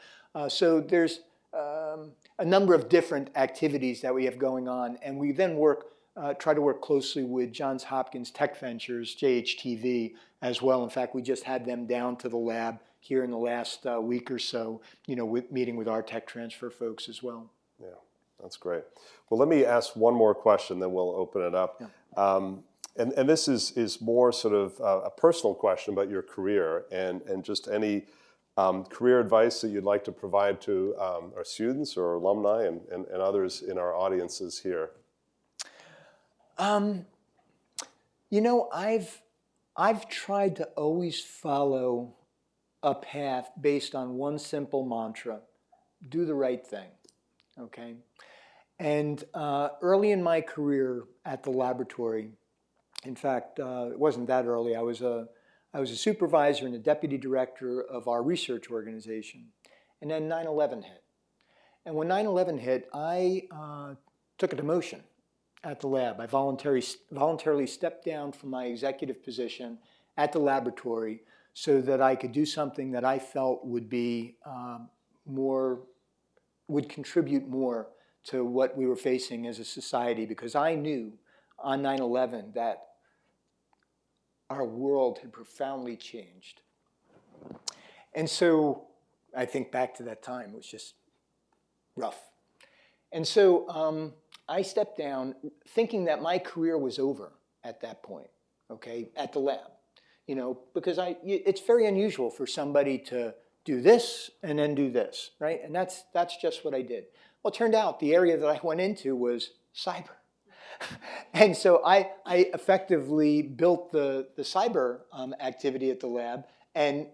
So there's a number of different activities that we have going on, and we then try to work closely with Johns Hopkins Tech Ventures, JHTV, as well. In fact, we just had them down to the lab here in the last week or so, meeting with our tech transfer folks as well. Yeah, that's great. Well, let me ask one more question, then we'll open it up. Yeah. And this is more sort of a personal question about your career and just any career advice that you'd like to provide to our students or alumni and others in our audiences here. I've tried to always follow a path based on one simple mantra: do the right thing. Okay, and early in my career at the laboratory, in fact, it wasn't that early. I was a supervisor and a deputy director of our research organization, and then 9/11 hit. And when 9/11 hit, I took a demotion at the lab. I voluntarily stepped down from my executive position at the laboratory so that I could do something that I felt would be would contribute more to what we were facing as a society, because I knew on 9/11 that our world had profoundly changed. And so I think back to that time, it was just rough. And so I stepped down thinking that my career was over at that point, okay, at the lab. You know, because it's very unusual for somebody to do this and then do this, right? And that's just what I did. Well, it turned out the area that I went into was cyber. And so I effectively built the cyber activity at the lab. And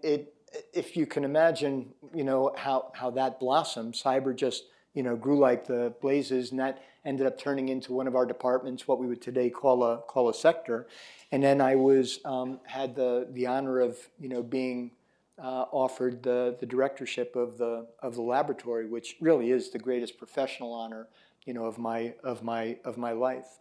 if you can imagine, you know, how that blossomed, cyber just, you know, grew like the blazes, and that ended up turning into one of our departments, what we would today call a sector. And then I had the honor of, you know, being offered the directorship of the laboratory, which really is the greatest professional honor, you know, of my life.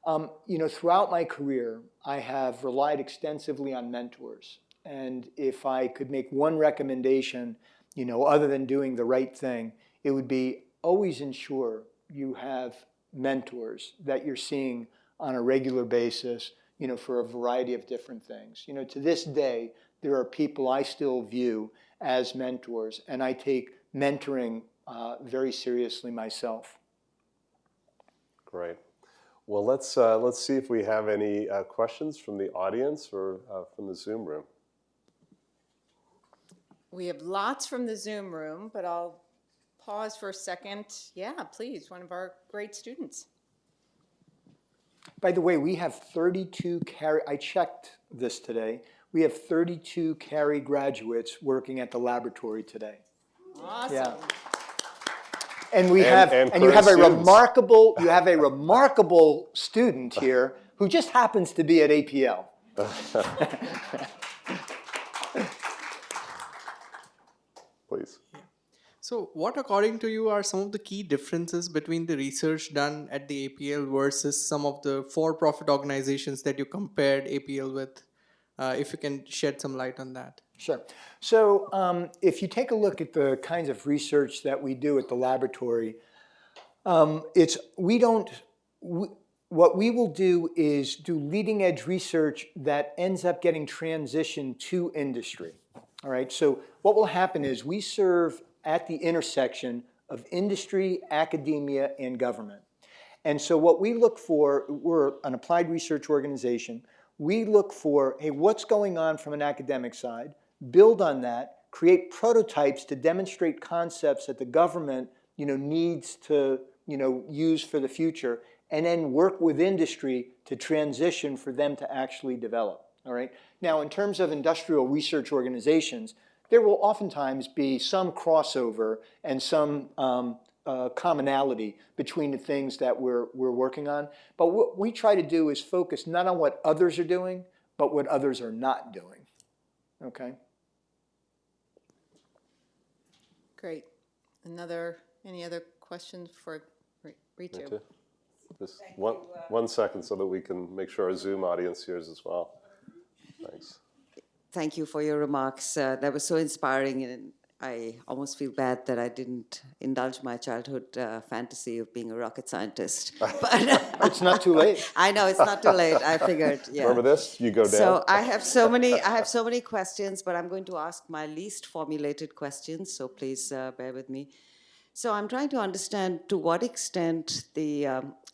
You know, throughout my career, I have relied extensively on mentors. And if I could make one recommendation, you know, other than doing the right thing, it would be always ensure you have mentors that you're seeing on a regular basis, you know, for a variety of different things. You know, to this day, there are people I still view as mentors, and I take mentoring very seriously myself. Great. Well, let's see if we have any questions from the audience or from the Zoom room. We have lots from the Zoom room, but I'll pause for a second. Yeah, please, one of our great students. By the way, we have 32 Carey, I checked this today, we have 32 Carey graduates working at the laboratory today. Awesome. Yeah. And you have a remarkable student here who just happens to be at APL. Please. So what, according to you, are some of the key differences between the research done at the APL versus some of the for-profit organizations that you compared APL with? If you can shed some light on that. Sure. So if you take a look at the kinds of research that we do at the laboratory, what we will do is do leading edge research that ends up getting transitioned to industry. All right. So what will happen is we serve at the intersection of industry, academia, and government. And so what we look for, we're an applied research organization. We look for, hey, what's going on from an academic side, build on that, create prototypes to demonstrate concepts that the government, you know, needs to, you know, use for the future, and then work with industry to transition for them to actually develop. All right. Now, in terms of industrial research organizations, there will oftentimes be some crossover and some commonality between the things that we're working on. But what we try to do is focus not on what others are doing, but what others are not doing. Okay? Great. Any other questions for Ritu? Just one second so that we can make sure our Zoom audience hears as well. Thanks. Thank you for your remarks. That was so inspiring, and I almost feel bad that I didn't indulge my childhood fantasy of being a rocket scientist. But it's not too late. I know it's not too late. I figured. Yeah. Remember this? You go down. So I have so many questions, but I'm going to ask my least formulated questions. So please bear with me. So I'm trying to understand to what extent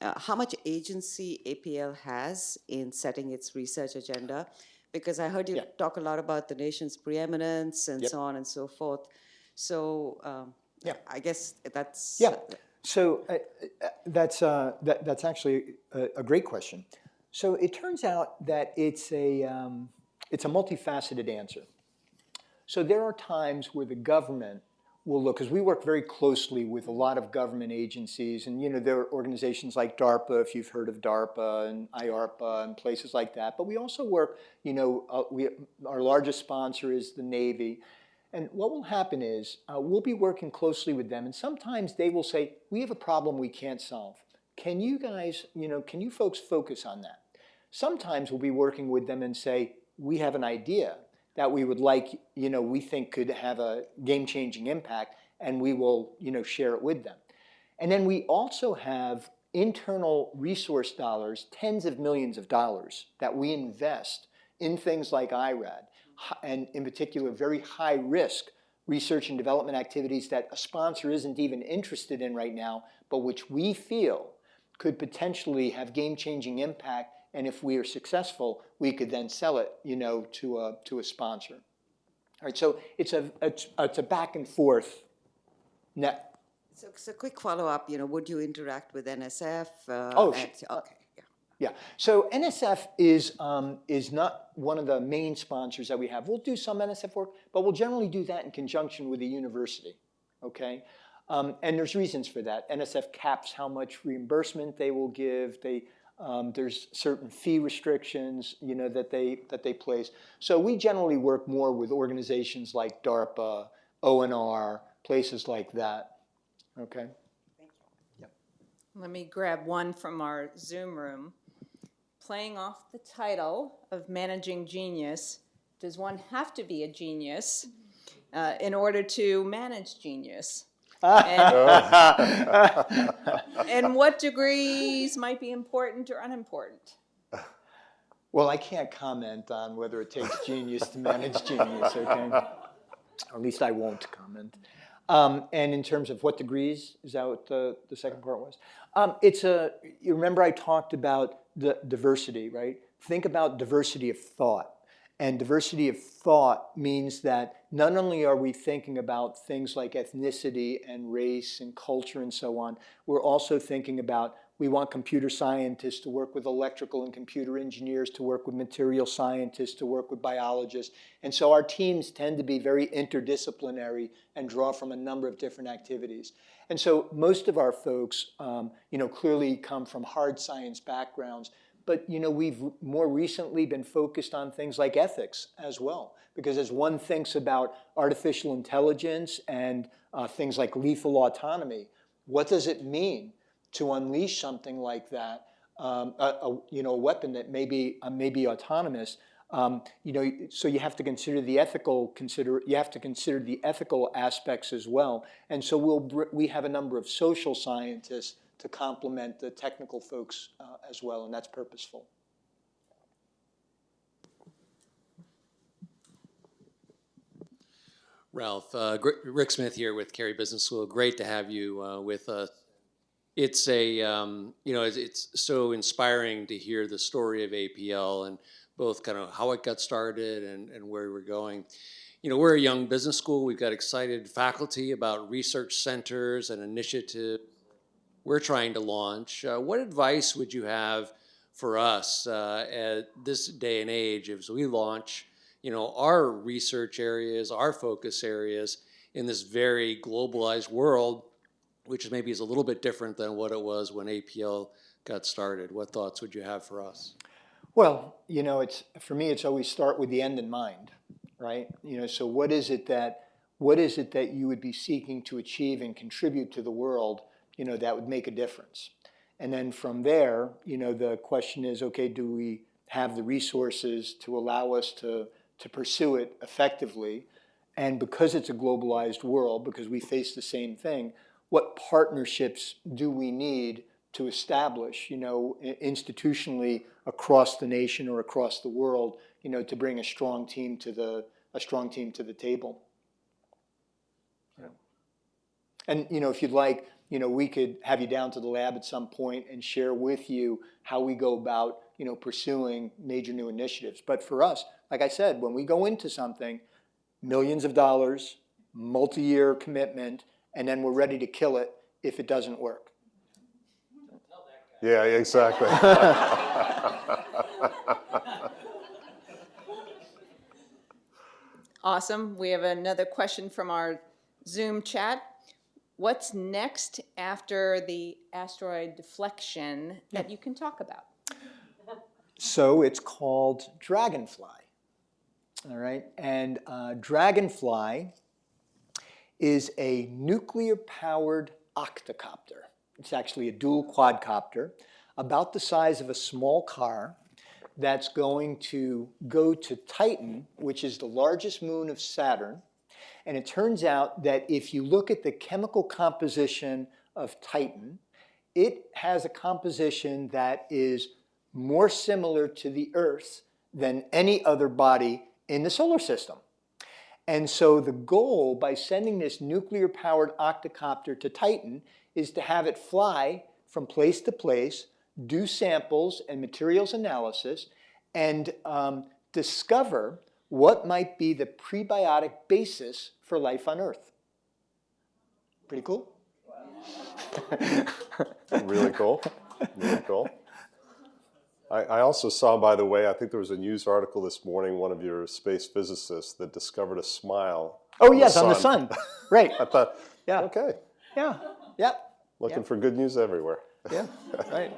how much agency APL has in setting its research agenda. Because I heard you talk a lot about the nation's preeminence and so on and so forth. So I guess that's... Yeah, so that's actually a great question. So it turns out that it's a multifaceted answer. So there are times where the government will look, because we work very closely with a lot of government agencies, and you know there are organizations like DARPA, if you've heard of DARPA, and IARPA, and places like that. But we also work, you know, our largest sponsor is the Navy, and what will happen is we'll be working closely with them, and sometimes they will say, we have a problem we can't solve. Can you guys, you know, can you folks focus on that? Sometimes we'll be working with them and say, we have an idea that we would like, you know, we think could have a game-changing impact, and we will, you know, share it with them. And then we also have internal resource dollars, tens of millions of dollars that we invest in things like IRAD, and in particular very high risk research and development activities that a sponsor isn't even interested in right now, but which we feel could potentially have game-changing impact, and if we are successful, we could then sell it, to a sponsor. All right, so it's a back and forth net. So quick follow-up, would you interact with NSF? Okay, yeah. Yeah, so NSF is not one of the main sponsors that we have. We'll do some NSF work, but we'll generally do that in conjunction with the university, okay? And there's reasons for that. NSF caps how much reimbursement they will give. There's certain fee restrictions, that they place. So we generally work more with organizations like DARPA, ONR, places like that. Okay. Thank you. Yep. Let me grab one from our Zoom room. Playing off the title of Managing Genius, does one have to be a genius in order to manage genius? And what degrees might be important or unimportant? Well, I can't comment on whether it takes genius to manage genius, okay? Or at least I won't comment. And in terms of what degrees, is that what the second part was? You remember I talked about the diversity, right? Think about diversity of thought. And diversity of thought means that not only are we thinking about things like ethnicity and race and culture and so on, we're also thinking about, we want computer scientists to work with electrical and computer engineers, to work with material scientists, to work with biologists. And so our teams tend to be very interdisciplinary and draw from a number of different activities. And so most of our folks, clearly come from hard science backgrounds. But we've more recently been focused on things like ethics as well, because as one thinks about artificial intelligence and things like lethal autonomy, what does it mean to unleash something like that, a weapon that may be autonomous? So you have to consider the ethical aspects as well. And so we have a number of social scientists to complement the technical folks as well, and that's purposeful. Ralph, Rick Smith here with Carey Business School. Great to have you with us. It's it's so inspiring to hear the story of APL and both kind of how it got started and where we're going. We're a young business school. We've got excited faculty about research centers and initiatives we're trying to launch. What advice would you have for us at this day and age as we launch, our research areas, our focus areas in this very globalized world, which maybe is a little bit different than what it was when APL got started? What thoughts would you have for us? Well, for me, it's always start with the end in mind, right? So what is it that you would be seeking to achieve and contribute to the world, that would make a difference? And then from there, the question is, okay, do we have the resources to allow us to pursue it effectively? And because it's a globalized world, because we face the same thing, what partnerships do we need to establish, institutionally across the nation or across the world, to bring a strong team to the table? Yeah. And if you'd like, we could have you down to the lab at some point and share with you how we go about, pursuing major new initiatives. But for us, like I said, when we go into something, millions of dollars, multi-year commitment, and then we're ready to kill it if it doesn't work. Yeah, exactly. Awesome. We have another question from our Zoom chat. What's next after the asteroid deflection that you can talk about? So it's called Dragonfly. All right, and Dragonfly is a nuclear-powered octocopter. It's actually a dual quadcopter, about the size of a small car, that's going to go to Titan, which is the largest moon of Saturn. And it turns out that if you look at the chemical composition of Titan, it has a composition that is more similar to the Earth's than any other body in the solar system. And so the goal by sending this nuclear-powered octocopter to Titan is to have it fly from place to place, do samples and materials analysis, and discover what might be the prebiotic basis for life on Earth. Pretty cool? Really cool. Really cool. I also saw, by the way, I think there was a news article this morning, one of your space physicists that discovered a smile. Oh, yes, on the sun. Right. I thought, yeah. Okay. Yeah. Yeah. Looking for good news everywhere. Yeah. Right.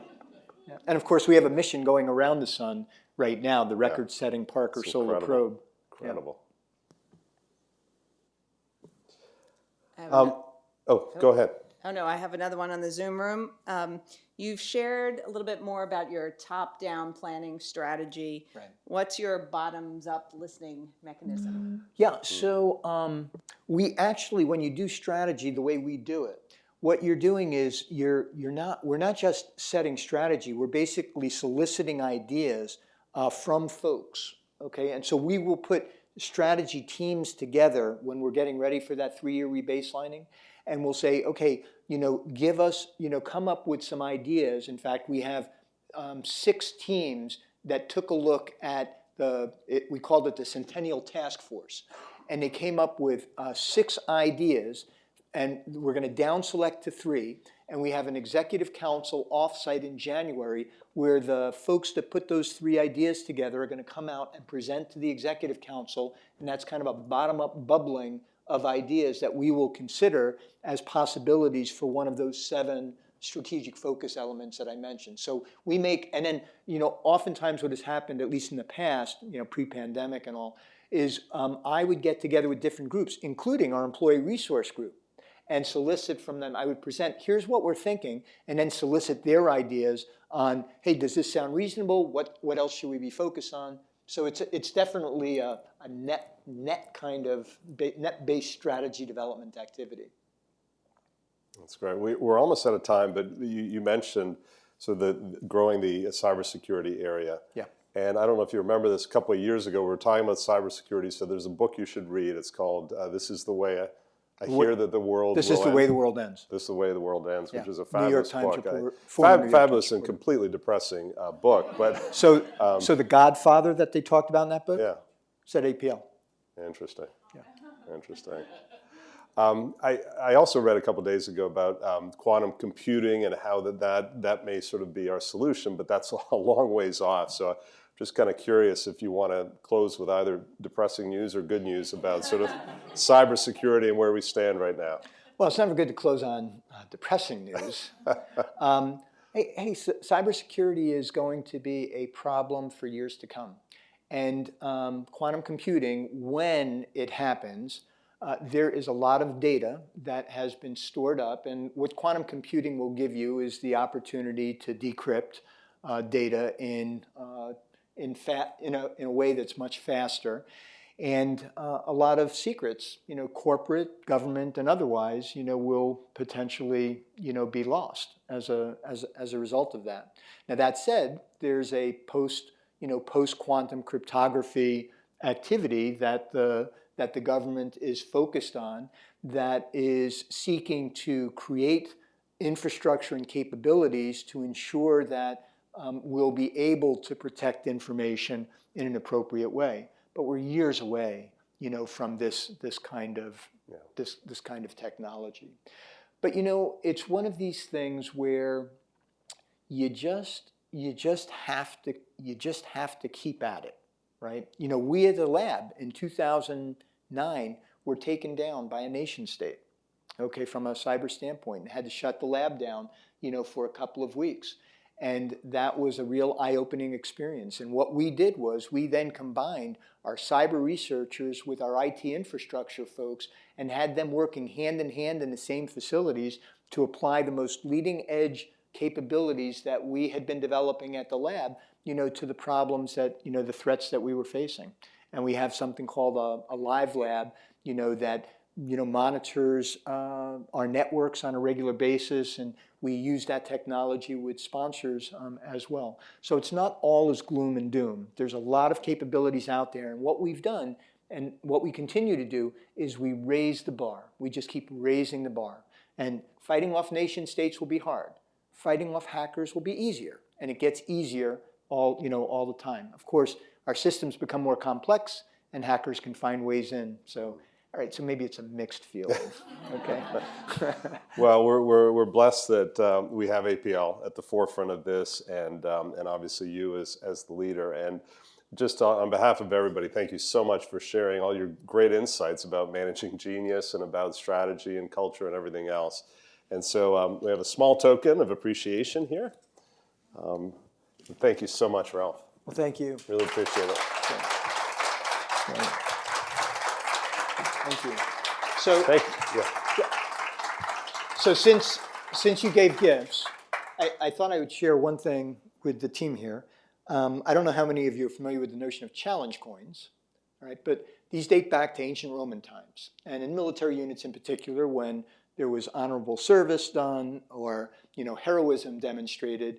Yeah. And of course, we have a mission going around the sun right now, the record-setting Parker It's Solar Probe. Incredible. Oh, go ahead. Oh, no, I have another one on the Zoom room. You've shared a little bit more about your top-down planning strategy. Right. What's your bottoms-up listening mechanism? Yeah, so we actually, when you do strategy the way we do it, what you're doing is we're not just setting strategy, we're basically soliciting ideas from folks, okay? And so we will put strategy teams together when we're getting ready for that 3-year rebaselining, and we'll say, okay, give us, come up with some ideas. In fact, we have 6 teams that took a look at we called it the Centennial Task Force. And they came up with 6 ideas, and we're going to down select to 3. And we have an executive council offsite in January where the folks that put those 3 ideas together are going to come out and present to the executive council. And that's kind of a bottom-up bubbling of ideas that we will consider as possibilities for one of those 7 strategic focus elements that I mentioned. So we make, and then, oftentimes what has happened, at least in the past, pre-pandemic and all, is I would get together with different groups, including our employee resource group, and solicit from them. I would present, here's what we're thinking, and then solicit their ideas on, hey, does this sound reasonable? What else should we be focused on? So it's definitely a net kind of net-based strategy development activity. That's great. We're almost out of time, but you mentioned growing the cybersecurity area. Yeah. And I don't know if you remember this, a couple of years ago, we were talking about cybersecurity, so there's a book you should read. It's called This is the Way I Hear That the World This is the Way the World Ends. This is the Way the World Ends, which is a New York fabulous Times book. report. Fabulous and completely depressing book. But so the Godfather that they talked about in that book said APL. Interesting. Yeah. Interesting. I also read a couple of days ago about quantum computing and how that may sort of be our solution, but that's a long ways off. So I'm just kind of curious if you want to close with either depressing news or good news about sort of cybersecurity and where we stand right now. Well, it's never good to close on depressing news. Cybersecurity is going to be a problem for years to come. And quantum computing, when it happens, there is a lot of data that has been stored up. And what quantum computing will give you is the opportunity to decrypt data in a way that's much faster. And a lot of secrets, corporate, government, and otherwise, will potentially, be lost as a result of that. Now that said, there's a post-quantum cryptography activity that the government is focused on, that is seeking to create infrastructure and capabilities to ensure that we'll be able to protect information in an appropriate way. But we're years away, from this kind of technology. But it's one of these things where you just have to keep at it, right? We at the lab in 2009 were taken down by a nation state, okay, from a cyber standpoint, and had to shut the lab down, for a couple of weeks. And that was a real eye-opening experience. And what we did was we then combined our cyber researchers with our IT infrastructure folks and had them working hand in hand in the same facilities to apply the most leading-edge capabilities that we had been developing at the lab, to the problems that, the threats that we were facing. And we have something called a live lab, that monitors our networks on a regular basis, and we use that technology with sponsors as well. So it's not all as gloom and doom. There's a lot of capabilities out there, and what we've done and what we continue to do is we raise the bar. We just keep raising the bar. And fighting off nation states will be hard. Fighting off hackers will be easier, and it gets easier all the time. Of course, our systems become more complex, and hackers can find ways in. So, all right, so maybe it's a mixed feeling. Okay. Well, we're blessed that we have APL at the forefront of this, and obviously you as the leader. And just on behalf of everybody, thank you so much for sharing all your great insights about managing genius and about strategy and culture and everything else. And so we have a small token of appreciation here. Thank you so much, Ralph. Well, thank you. Really appreciate it. Thank you. So, Thank you. Yeah. so since you gave gifts, I thought I would share one thing with the team here. I don't know how many of you are familiar with the notion of challenge coins, all right? But these date back to ancient Roman times, and in military units in particular, when there was honorable service done or heroism demonstrated,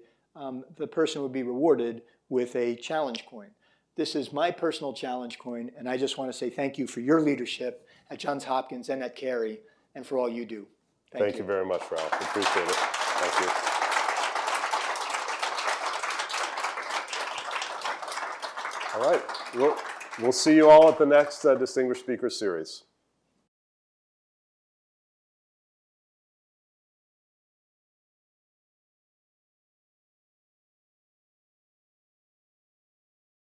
the person would be rewarded with a challenge coin. This is my personal challenge coin, and I just want to say thank you for your leadership at Johns Hopkins and at Carey, and for all you do. Thank you very much, Ralph. Appreciate it. Thank you. All right, we'll see you all at the next Distinguished Speaker Series.